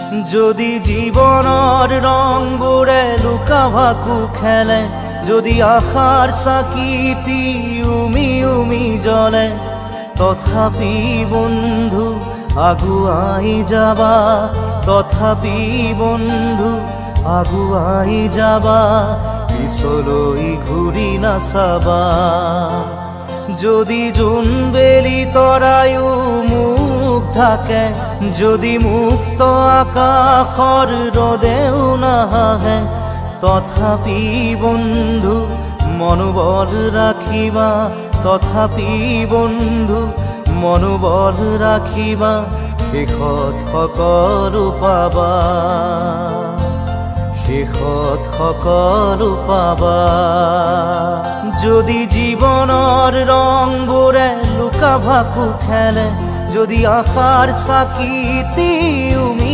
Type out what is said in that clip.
যদি জীবনৰ ৰংবোৰে লুকা ভাকু খেলে, যদি আশাৰ চাকিটি উমি উমি জ্বলে, তথাপি বন্ধু আগুৱাই যাবা, তথাপি বন্ধু আগুৱাই যাবা, পিছলৈ ঘূৰি নাচাবা। যদি জোনবেলি তৰায়ো মুখ ঢাকে, যদি মুক্ত আকাশৰ ৰদেও নাহে, তথাপি বন্ধু মনোবল ৰাখিবা, তথাপি বন্ধু মনোবল ৰাখিবা, শেষত সকলো পাবা, শেষত সকলো পাবা। যদি জীৱনৰ ৰংবোৰে লুকা ভাকু খেলে, যদি আশাৰ চাকিটি উমি